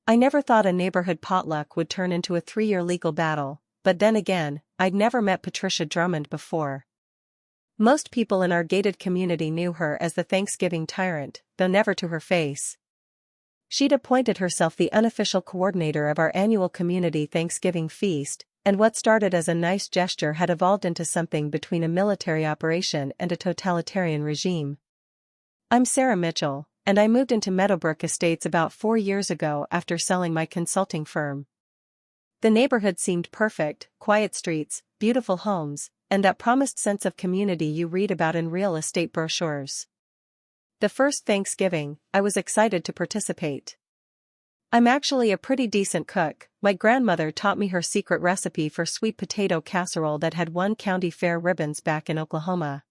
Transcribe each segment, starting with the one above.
I never thought a neighborhood potluck would turn into a 3-year legal battle, but then again, I'd never met Patricia Drummond before. Most people in our gated community knew her as the Thanksgiving Tyrant, though never to her face. She'd appointed herself the unofficial coordinator of our annual community Thanksgiving feast, and what started as a nice gesture had evolved into something between a military operation and a totalitarian regime. I'm Sarah Mitchell, and I moved into Meadowbrook Estates about 4 years ago after selling my consulting firm. The neighborhood seemed perfect: quiet streets, beautiful homes, and that promised sense of community you read about in real estate brochures. The first Thanksgiving, I was excited to participate. I'm actually a pretty decent cook. My grandmother taught me her secret recipe for sweet potato casserole that had won county fair ribbons back in Oklahoma.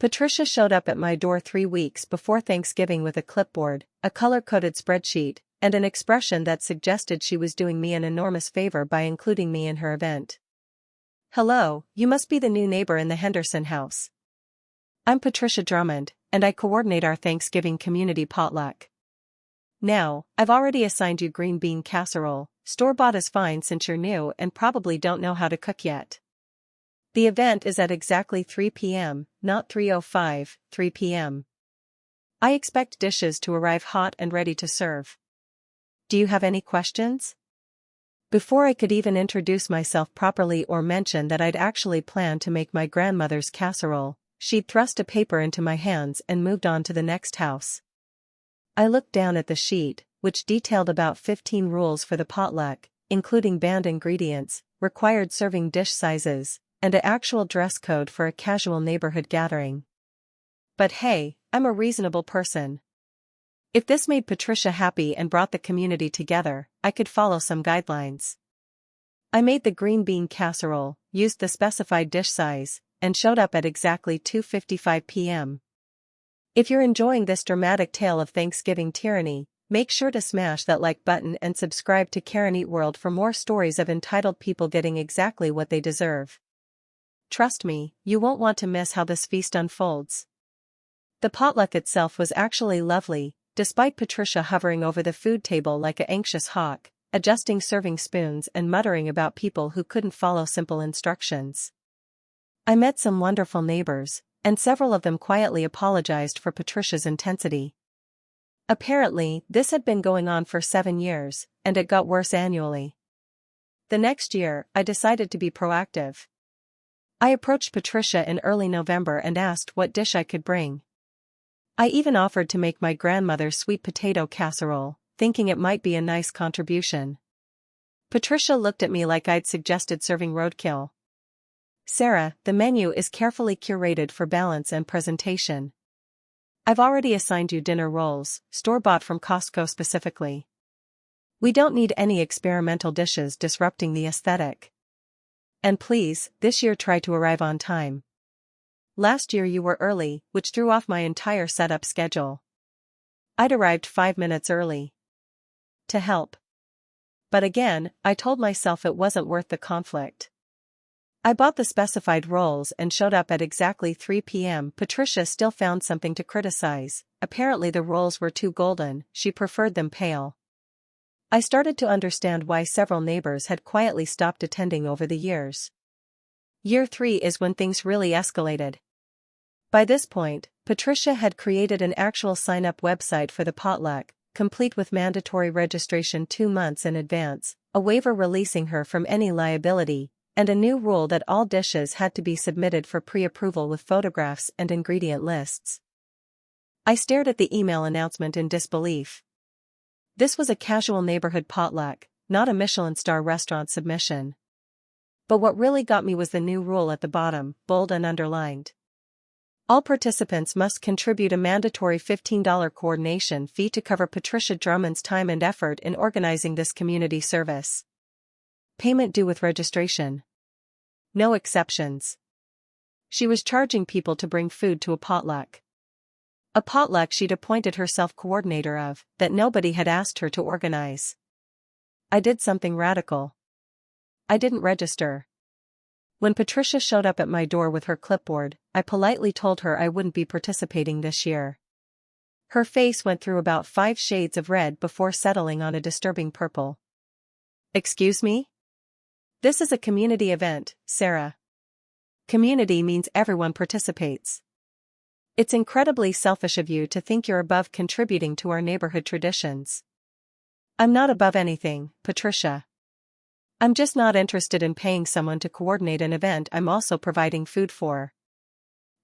Patricia showed up at my door 3 weeks before Thanksgiving with a clipboard, a color-coded spreadsheet, and an expression that suggested she was doing me an enormous favor by including me in her event. "Hello, you must be the new neighbor in the Henderson house. I'm Patricia Drummond, and I coordinate our Thanksgiving community potluck. Now, I've already assigned you green bean casserole. Store-bought is fine since you're new and probably don't know how to cook yet. The event is at exactly 3 p.m., not 3:05, 3 p.m. I expect dishes to arrive hot and ready to serve. Do you have any questions?" Before I could even introduce myself properly or mention that I'd actually planned to make my grandmother's casserole, she'd thrust a paper into my hands and moved on to the next house. I looked down at the sheet, which detailed about 15 rules for the potluck, including banned ingredients, required serving dish sizes, and an actual dress code for a casual neighborhood gathering. But hey, I'm a reasonable person. If this made Patricia happy and brought the community together, I could follow some guidelines. I made the green bean casserole, used the specified dish size, and showed up at exactly 2:55 p.m. If you're enjoying this dramatic tale of Thanksgiving tyranny, make sure to smash that like button and subscribe to KarenEatWorld for more stories of entitled people getting exactly what they deserve. Trust me, you won't want to miss how this feast unfolds. The potluck itself was actually lovely, despite Patricia hovering over the food table like an anxious hawk, adjusting serving spoons and muttering about people who couldn't follow simple instructions. I met some wonderful neighbors, and several of them quietly apologized for Patricia's intensity. Apparently, this had been going on for 7 years, and it got worse annually. The next year, I decided to be proactive. I approached Patricia in early November and asked what dish I could bring. I even offered to make my grandmother's sweet potato casserole, thinking it might be a nice contribution. Patricia looked at me like I'd suggested serving roadkill. "Sarah, the menu is carefully curated for balance and presentation. I've already assigned you dinner rolls, store-bought from Costco specifically. We don't need any experimental dishes disrupting the aesthetic. And please, this year try to arrive on time. Last year you were early, which threw off my entire setup schedule. I'd arrived 5 minutes early. To help. But again, I told myself it wasn't worth the conflict. I bought the specified rolls and showed up at exactly 3 p.m. Patricia still found something to criticize. Apparently the rolls were too golden, she preferred them pale. I started to understand why several neighbors had quietly stopped attending over the years. Year 3 is when things really escalated. By this point, Patricia had created an actual sign-up website for the potluck, complete with mandatory registration 2 months in advance, a waiver releasing her from any liability, and a new rule that all dishes had to be submitted for pre-approval with photographs and ingredient lists. I stared at the email announcement in disbelief. This was a casual neighborhood potluck, not a Michelin star restaurant submission. But what really got me was the new rule at the bottom, bold and underlined. All participants must contribute a mandatory $15 coordination fee to cover Patricia Drummond's time and effort in organizing this community service. Payment due with registration. No exceptions. She was charging people to bring food to a potluck. A potluck she'd appointed herself coordinator of, that nobody had asked her to organize. I did something radical. I didn't register. When Patricia showed up at my door with her clipboard, I politely told her I wouldn't be participating this year. Her face went through about 5 shades of red before settling on a disturbing purple. Excuse me? This is a community event, Sarah. Community means everyone participates. It's incredibly selfish of you to think you're above contributing to our neighborhood traditions. I'm not above anything, Patricia. I'm just not interested in paying someone to coordinate an event I'm also providing food for.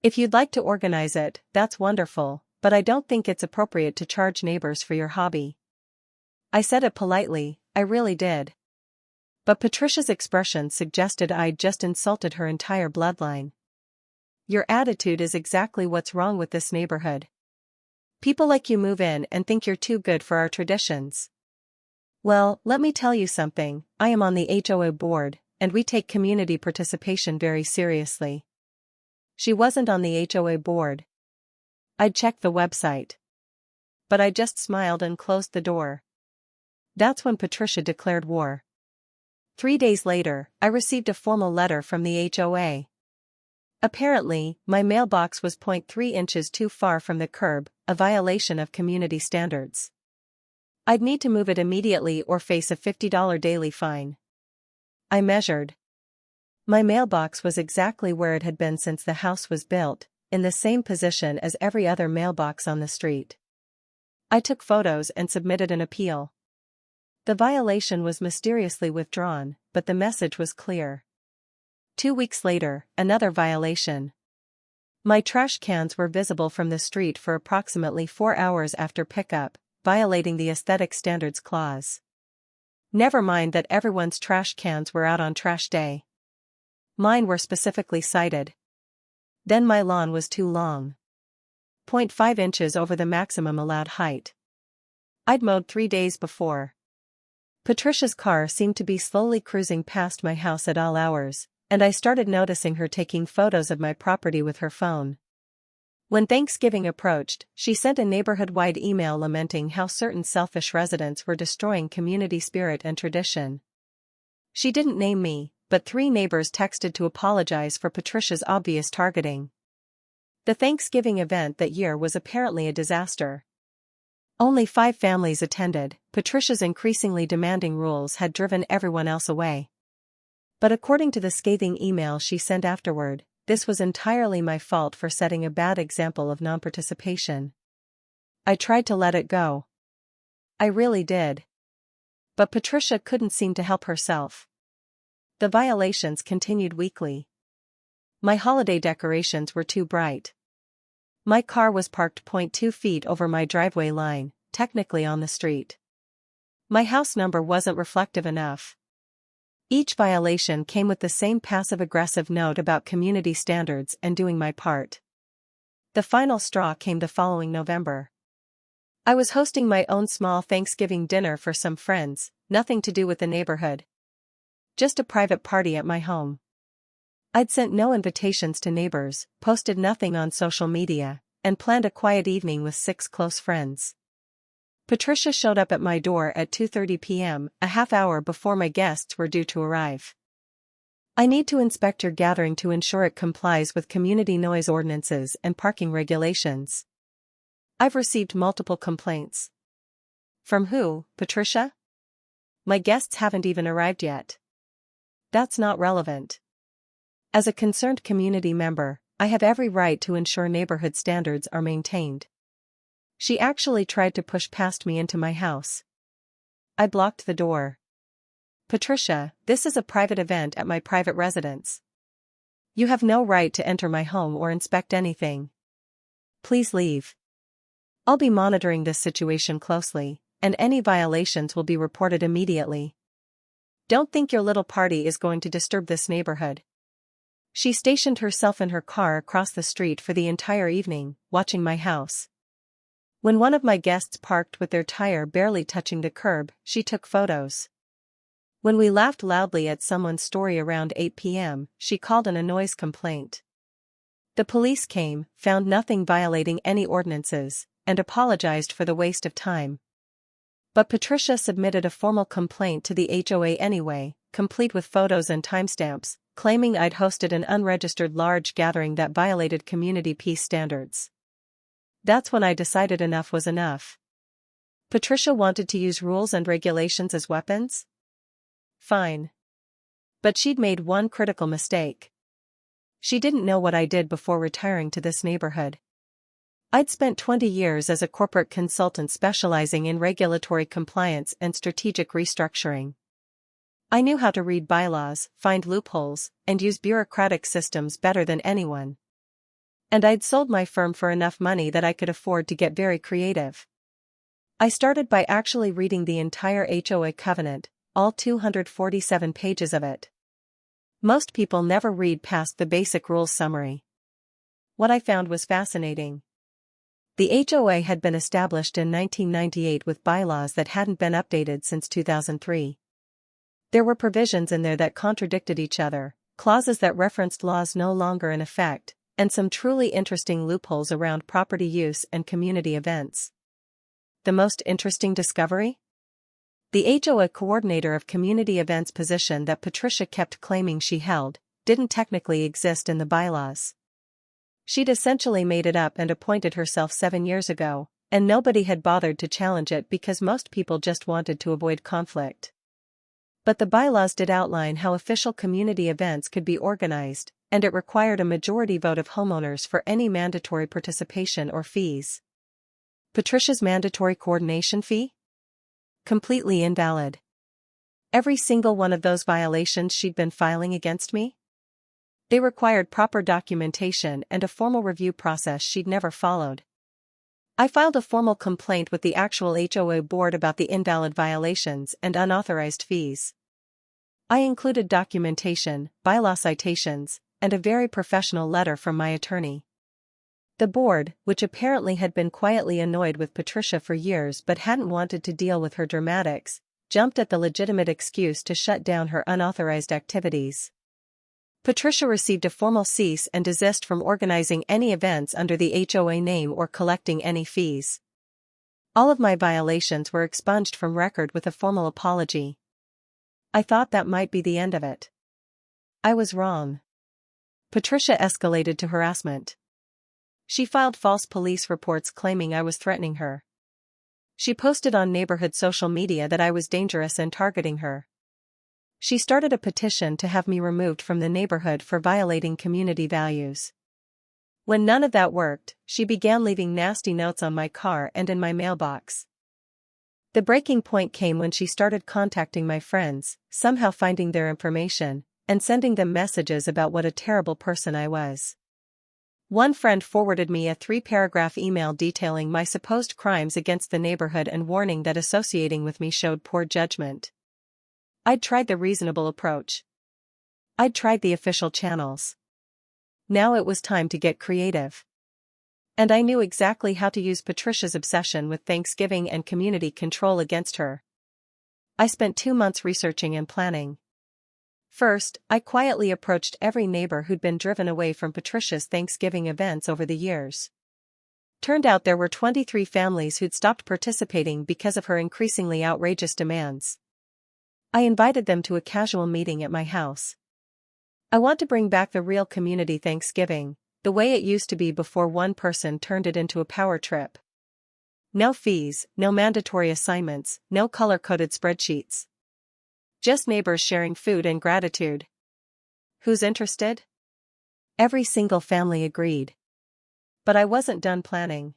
If you'd like to organize it, that's wonderful, but I don't think it's appropriate to charge neighbors for your hobby. I said it politely, I really did. But Patricia's expression suggested I'd just insulted her entire bloodline. Your attitude is exactly what's wrong with this neighborhood. People like you move in and think you're too good for our traditions. Well, let me tell you something, I am on the HOA board, and we take community participation very seriously. She wasn't on the HOA board. I'd checked the website. But I just smiled and closed the door. That's when Patricia declared war. 3 days later, I received a formal letter from the HOA. Apparently, my mailbox was 0.3 inches too far from the curb, a violation of community standards. I'd need to move it immediately or face a $50 daily fine. I measured. My mailbox was exactly where it had been since the house was built, in the same position as every other mailbox on the street. I took photos and submitted an appeal. The violation was mysteriously withdrawn, but the message was clear. 2 weeks later, another violation. My trash cans were visible from the street for approximately 4 hours after pickup, violating the Aesthetic Standards Clause. Never mind that everyone's trash cans were out on trash day. Mine were specifically cited. Then my lawn was too long. 0.5 inches over the maximum allowed height. I'd mowed 3 days before. Patricia's car seemed to be slowly cruising past my house at all hours, and I started noticing her taking photos of my property with her phone. When Thanksgiving approached, she sent a neighborhood-wide email lamenting how certain selfish residents were destroying community spirit and tradition. She didn't name me, but 3 neighbors texted to apologize for Patricia's obvious targeting. The Thanksgiving event that year was apparently a disaster. Only 5 families attended. Patricia's increasingly demanding rules had driven everyone else away. But according to the scathing email she sent afterward, this was entirely my fault for setting a bad example of non-participation. I tried to let it go. I really did. But Patricia couldn't seem to help herself. The violations continued weekly. My holiday decorations were too bright. My car was parked 0.2 feet over my driveway line, technically on the street. My house number wasn't reflective enough. Each violation came with the same passive-aggressive note about community standards and doing my part. The final straw came the following November. I was hosting my own small Thanksgiving dinner for some friends, nothing to do with the neighborhood. Just a private party at my home. I'd sent no invitations to neighbors, posted nothing on social media, and planned a quiet evening with 6 close friends. Patricia showed up at my door at 2:30 p.m., a half hour before my guests were due to arrive. I need to inspect your gathering to ensure it complies with community noise ordinances and parking regulations. I've received multiple complaints. From who, Patricia? My guests haven't even arrived yet. That's not relevant. As a concerned community member, I have every right to ensure neighborhood standards are maintained. She actually tried to push past me into my house. I blocked the door. Patricia, this is a private event at my private residence. You have no right to enter my home or inspect anything. Please leave. I'll be monitoring this situation closely, and any violations will be reported immediately. Don't think your little party is going to disturb this neighborhood. She stationed herself in her car across the street for the entire evening, watching my house. When one of my guests parked with their tire barely touching the curb, she took photos. When we laughed loudly at someone's story around 8 p.m., she called in a noise complaint. The police came, found nothing violating any ordinances, and apologized for the waste of time. But Patricia submitted a formal complaint to the HOA anyway, complete with photos and timestamps, claiming I'd hosted an unregistered large gathering that violated community peace standards. That's when I decided enough was enough. Patricia wanted to use rules and regulations as weapons? Fine. But she'd made one critical mistake. She didn't know what I did before retiring to this neighborhood. I'd spent 20 years as a corporate consultant specializing in regulatory compliance and strategic restructuring. I knew how to read bylaws, find loopholes, and use bureaucratic systems better than anyone. And I'd sold my firm for enough money that I could afford to get very creative. I started by actually reading the entire HOA covenant, all 247 pages of it. Most people never read past the basic rules summary. What I found was fascinating. The HOA had been established in 1998 with bylaws that hadn't been updated since 2003. There were provisions in there that contradicted each other, clauses that referenced laws no longer in effect, and some truly interesting loopholes around property use and community events. The most interesting discovery? The HOA coordinator of community events position that Patricia kept claiming she held, didn't technically exist in the bylaws. She'd essentially made it up and appointed herself 7 years ago, and nobody had bothered to challenge it because most people just wanted to avoid conflict. But the bylaws did outline how official community events could be organized, and it required a majority vote of homeowners for any mandatory participation or fees. Patricia's mandatory coordination fee? Completely invalid. Every single one of those violations she'd been filing against me? They required proper documentation and a formal review process she'd never followed. I filed a formal complaint with the actual HOA board about the invalid violations and unauthorized fees. I included documentation, bylaw citations, and a very professional letter from my attorney. The board, which apparently had been quietly annoyed with Patricia for years but hadn't wanted to deal with her dramatics, jumped at the legitimate excuse to shut down her unauthorized activities. Patricia received a formal cease and desist from organizing any events under the HOA name or collecting any fees. All of my violations were expunged from record with a formal apology. I thought that might be the end of it. I was wrong. Patricia escalated to harassment. She filed false police reports claiming I was threatening her. She posted on neighborhood social media that I was dangerous and targeting her. She started a petition to have me removed from the neighborhood for violating community values. When none of that worked, she began leaving nasty notes on my car and in my mailbox. The breaking point came when she started contacting my friends, somehow finding their information, and sending them messages about what a terrible person I was. One friend forwarded me a 3-paragraph email detailing my supposed crimes against the neighborhood and warning that associating with me showed poor judgment. I'd tried the reasonable approach. I'd tried the official channels. Now it was time to get creative. And I knew exactly how to use Patricia's obsession with Thanksgiving and community control against her. I spent 2 months researching and planning. First, I quietly approached every neighbor who'd been driven away from Patricia's Thanksgiving events over the years. Turned out there were 23 families who'd stopped participating because of her increasingly outrageous demands. I invited them to a casual meeting at my house. I want to bring back the real community Thanksgiving, the way it used to be before one person turned it into a power trip. No fees, no mandatory assignments, no color-coded spreadsheets. Just neighbors sharing food and gratitude. Who's interested? Every single family agreed. But I wasn't done planning.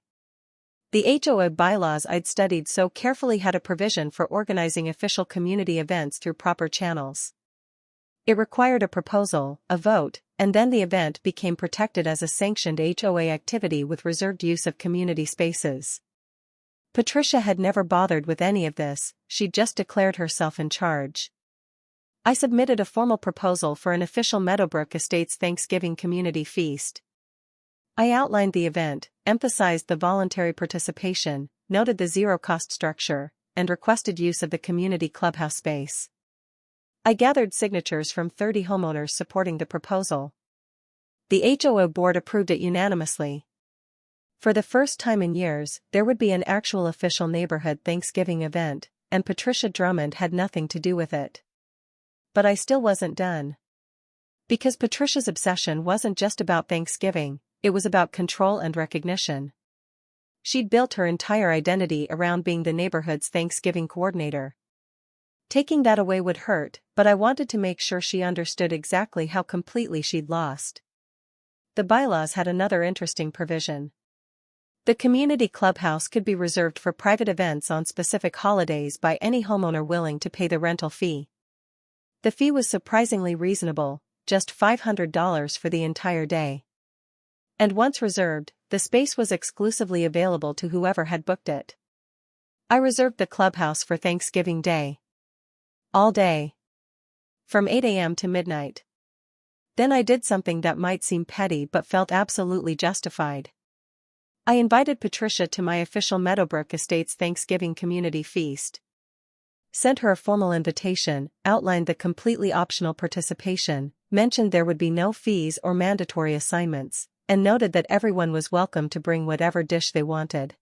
The HOA bylaws I'd studied so carefully had a provision for organizing official community events through proper channels. It required a proposal, a vote, and then the event became protected as a sanctioned HOA activity with reserved use of community spaces. Patricia had never bothered with any of this, she'd just declared herself in charge. I submitted a formal proposal for an official Meadowbrook Estates Thanksgiving community feast. I outlined the event, emphasized the voluntary participation, noted the zero-cost structure, and requested use of the community clubhouse space. I gathered signatures from 30 homeowners supporting the proposal. The HOA board approved it unanimously. For the first time in years, there would be an actual official neighborhood Thanksgiving event, and Patricia Drummond had nothing to do with it. But I still wasn't done. Because Patricia's obsession wasn't just about Thanksgiving, it was about control and recognition. She'd built her entire identity around being the neighborhood's Thanksgiving coordinator. Taking that away would hurt, but I wanted to make sure she understood exactly how completely she'd lost. The bylaws had another interesting provision. The community clubhouse could be reserved for private events on specific holidays by any homeowner willing to pay the rental fee. The fee was surprisingly reasonable, just $500 for the entire day. And once reserved, the space was exclusively available to whoever had booked it. I reserved the clubhouse for Thanksgiving Day. All day. From 8 a.m. to midnight. Then I did something that might seem petty but felt absolutely justified. I invited Patricia to my official Meadowbrook Estates Thanksgiving community feast. Sent her a formal invitation, outlined the completely optional participation, mentioned there would be no fees or mandatory assignments, and noted that everyone was welcome to bring whatever dish they wanted.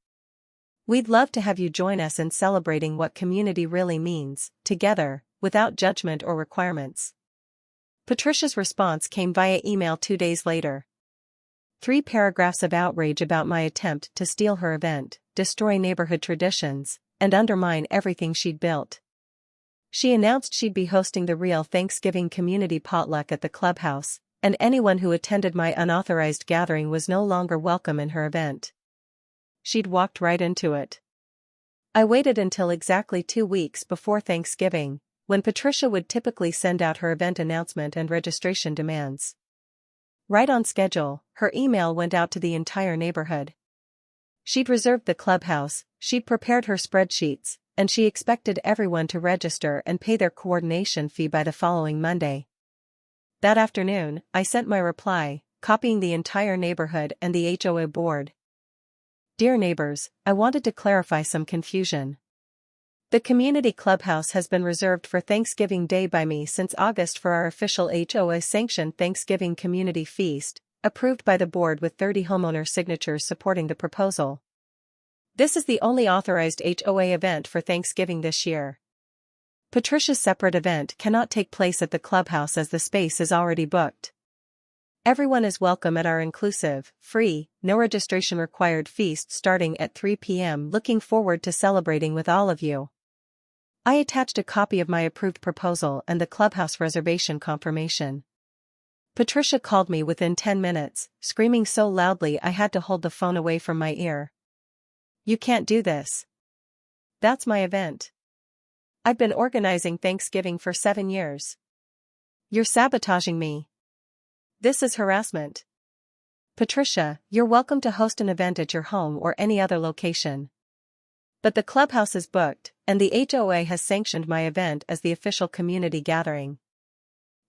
We'd love to have you join us in celebrating what community really means, together, without judgment or requirements. Patricia's response came via email 2 days later. 3 paragraphs of outrage about my attempt to steal her event, destroy neighborhood traditions, and undermine everything she'd built. She announced she'd be hosting the real Thanksgiving community potluck at the clubhouse, and anyone who attended my unauthorized gathering was no longer welcome in her event. She'd walked right into it. I waited until exactly 2 weeks before Thanksgiving, when Patricia would typically send out her event announcement and registration demands. Right on schedule, her email went out to the entire neighborhood. She'd reserved the clubhouse, she'd prepared her spreadsheets, and she expected everyone to register and pay their coordination fee by the following Monday. That afternoon, I sent my reply, copying the entire neighborhood and the HOA board. Dear neighbors, I wanted to clarify some confusion. The community clubhouse has been reserved for Thanksgiving Day by me since August for our official HOA-sanctioned Thanksgiving community feast, approved by the board with 30 homeowner signatures supporting the proposal. This is the only authorized HOA event for Thanksgiving this year. Patricia's separate event cannot take place at the clubhouse as the space is already booked. Everyone is welcome at our inclusive, free, no registration required feast starting at 3 p.m. Looking forward to celebrating with all of you. I attached a copy of my approved proposal and the clubhouse reservation confirmation. Patricia called me within 10 minutes, screaming so loudly I had to hold the phone away from my ear. You can't do this. That's my event. I've been organizing Thanksgiving for 7 years. You're sabotaging me. This is harassment. Patricia, you're welcome to host an event at your home or any other location. But the clubhouse is booked, and the HOA has sanctioned my event as the official community gathering.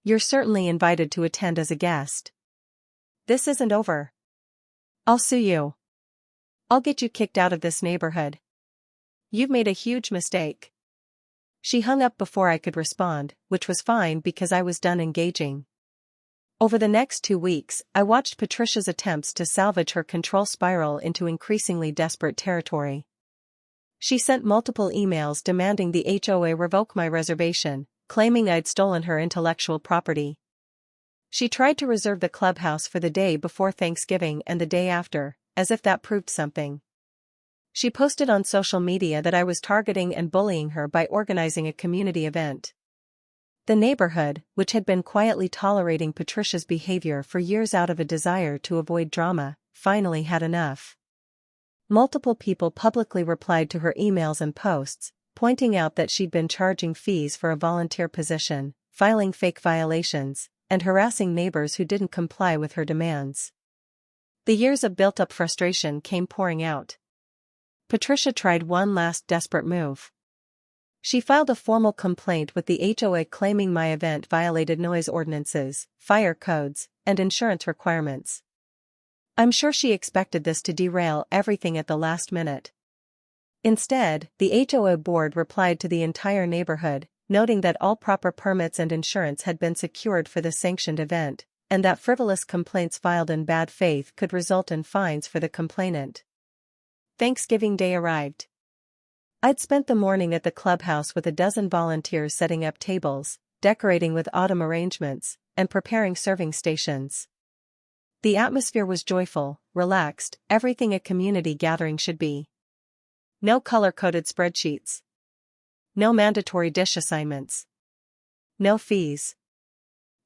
You're certainly invited to attend as a guest. This isn't over. I'll sue you. I'll get you kicked out of this neighborhood. You've made a huge mistake. She hung up before I could respond, which was fine because I was done engaging. Over the next 2 weeks, I watched Patricia's attempts to salvage her control spiral into increasingly desperate territory. She sent multiple emails demanding the HOA revoke my reservation, claiming I'd stolen her intellectual property. She tried to reserve the clubhouse for the day before Thanksgiving and the day after, as if that proved something. She posted on social media that I was targeting and bullying her by organizing a community event. The neighborhood, which had been quietly tolerating Patricia's behavior for years out of a desire to avoid drama, finally had enough. Multiple people publicly replied to her emails and posts, pointing out that she'd been charging fees for a volunteer position, filing fake violations, and harassing neighbors who didn't comply with her demands. The years of built-up frustration came pouring out. Patricia tried one last desperate move. She filed a formal complaint with the HOA claiming my event violated noise ordinances, fire codes, and insurance requirements. I'm sure she expected this to derail everything at the last minute. Instead, the HOA board replied to the entire neighborhood, noting that all proper permits and insurance had been secured for the sanctioned event, and that frivolous complaints filed in bad faith could result in fines for the complainant. Thanksgiving Day arrived. I'd spent the morning at the clubhouse with a dozen volunteers setting up tables, decorating with autumn arrangements, and preparing serving stations. The atmosphere was joyful, relaxed, everything a community gathering should be. No color-coded spreadsheets. No mandatory dish assignments. No fees.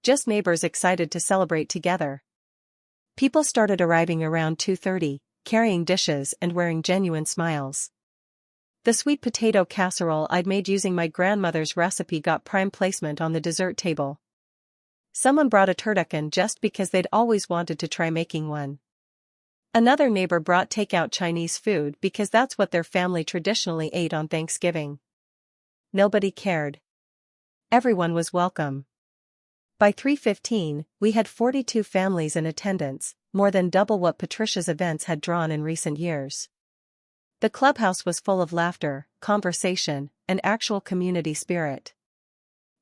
Just neighbors excited to celebrate together. People started arriving around 2:30, carrying dishes and wearing genuine smiles. The sweet potato casserole I'd made using my grandmother's recipe got prime placement on the dessert table. Someone brought a turducken just because they'd always wanted to try making one. Another neighbor brought takeout Chinese food because that's what their family traditionally ate on Thanksgiving. Nobody cared. Everyone was welcome. By 3:15, we had 42 families in attendance, more than double what Patricia's events had drawn in recent years. The clubhouse was full of laughter, conversation, and actual community spirit.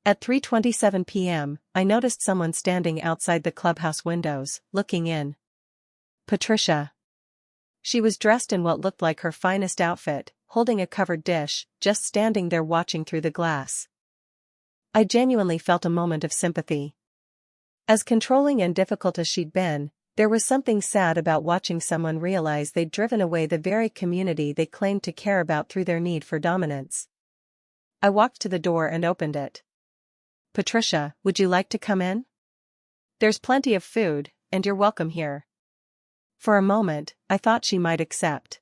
At 3:27 p.m., I noticed someone standing outside the clubhouse windows, looking in. Patricia. She was dressed in what looked like her finest outfit, holding a covered dish, just standing there watching through the glass. I genuinely felt a moment of sympathy. As controlling and difficult as she'd been, there was something sad about watching someone realize they'd driven away the very community they claimed to care about through their need for dominance. I walked to the door and opened it. Patricia, would you like to come in? There's plenty of food, and you're welcome here. For a moment, I thought she might accept.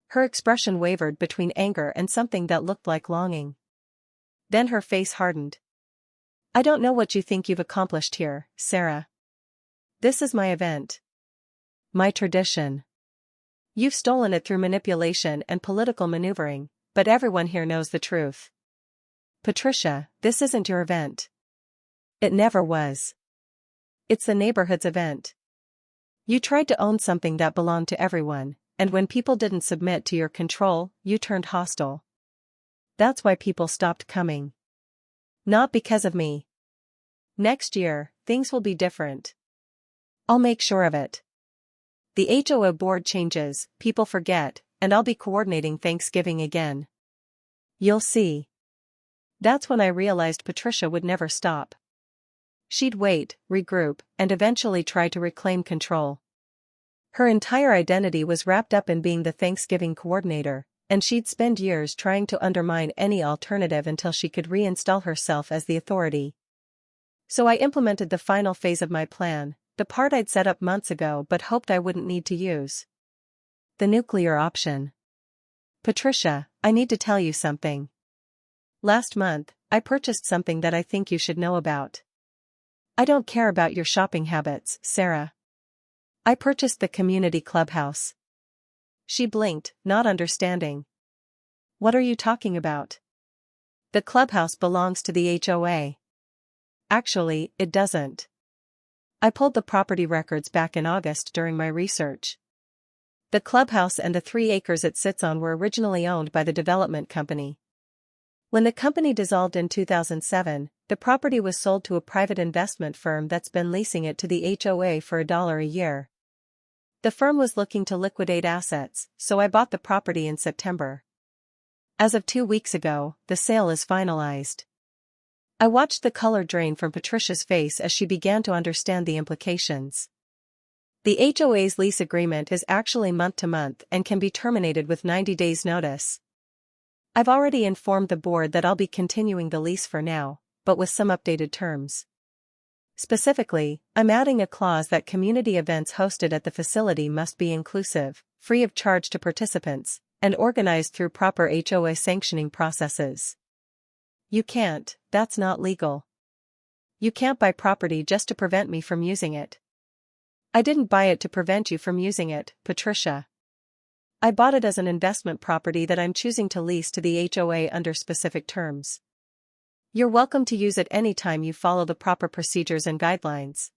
Her expression wavered between anger and something that looked like longing. Then her face hardened. I don't know what you think you've accomplished here, Sarah. This is my event. My tradition. You've stolen it through manipulation and political maneuvering, but everyone here knows the truth. Patricia, this isn't your event. It never was. It's the neighborhood's event. You tried to own something that belonged to everyone, and when people didn't submit to your control, you turned hostile. That's why people stopped coming. Not because of me. Next year, things will be different. I'll make sure of it. The HOA board changes, people forget, and I'll be coordinating Thanksgiving again. You'll see. That's when I realized Patricia would never stop. She'd wait, regroup, and eventually try to reclaim control. Her entire identity was wrapped up in being the Thanksgiving coordinator, and she'd spend years trying to undermine any alternative until she could reinstall herself as the authority. So I implemented the final phase of my plan, the part I'd set up months ago but hoped I wouldn't need to use. The nuclear option. Patricia, I need to tell you something. Last month, I purchased something that I think you should know about. I don't care about your shopping habits, Sarah. I purchased the community clubhouse. She blinked, not understanding. What are you talking about? The clubhouse belongs to the HOA. Actually, it doesn't. I pulled the property records back in August during my research. The clubhouse and the 3 acres it sits on were originally owned by the development company. When the company dissolved in 2007, the property was sold to a private investment firm that's been leasing it to the HOA for $1 a year. The firm was looking to liquidate assets, so I bought the property in September. As of 2 weeks ago, the sale is finalized. I watched the color drain from Patricia's face as she began to understand the implications. The HOA's lease agreement is actually month-to-month and can be terminated with 90 days' notice. I've already informed the board that I'll be continuing the lease for now, but with some updated terms. Specifically, I'm adding a clause that community events hosted at the facility must be inclusive, free of charge to participants, and organized through proper HOA sanctioning processes. You can't, that's not legal. You can't buy property just to prevent me from using it. I didn't buy it to prevent you from using it, Patricia. I bought it as an investment property that I'm choosing to lease to the HOA under specific terms. You're welcome to use it anytime you follow the proper procedures and guidelines.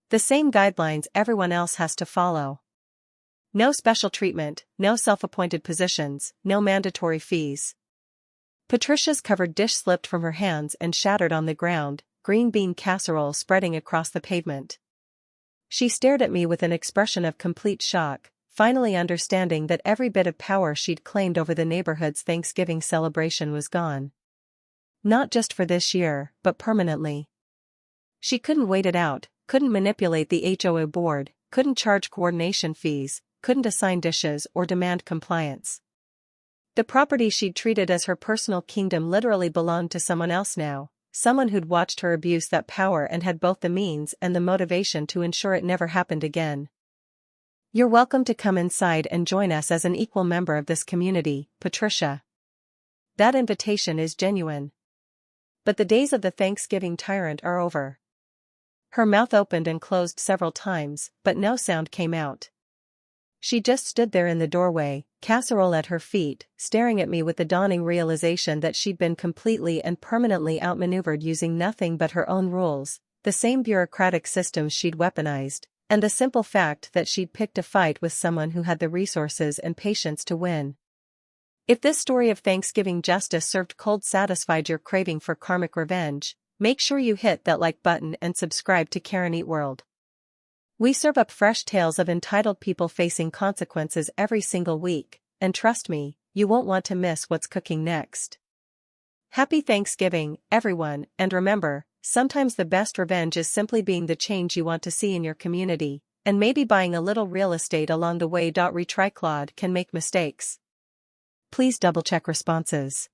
The same guidelines everyone else has to follow. No special treatment, no self-appointed positions, no mandatory fees. Patricia's covered dish slipped from her hands and shattered on the ground, green bean casserole spreading across the pavement. She stared at me with an expression of complete shock, finally understanding that every bit of power she'd claimed over the neighborhood's Thanksgiving celebration was gone. Not just for this year, but permanently. She couldn't wait it out, couldn't manipulate the HOA board, couldn't charge coordination fees, couldn't assign dishes or demand compliance. The property she'd treated as her personal kingdom literally belonged to someone else now, someone who'd watched her abuse that power and had both the means and the motivation to ensure it never happened again. You're welcome to come inside and join us as an equal member of this community, Patricia. That invitation is genuine. But the days of the Thanksgiving Tyrant are over. Her mouth opened and closed several times, but no sound came out. She just stood there in the doorway, casserole at her feet, staring at me with the dawning realization that she'd been completely and permanently outmaneuvered using nothing but her own rules, the same bureaucratic systems she'd weaponized, and the simple fact that she'd picked a fight with someone who had the resources and patience to win. If this story of Thanksgiving justice served cold satisfied your craving for karmic revenge, make sure you hit that like button and subscribe to KarenEatWorld. We serve up fresh tales of entitled people facing consequences every single week, and trust me, you won't want to miss what's cooking next. Happy Thanksgiving, everyone, and remember, sometimes the best revenge is simply being the change you want to see in your community, and maybe buying a little real estate along the way. Retry Claude can make mistakes. Please double-check responses.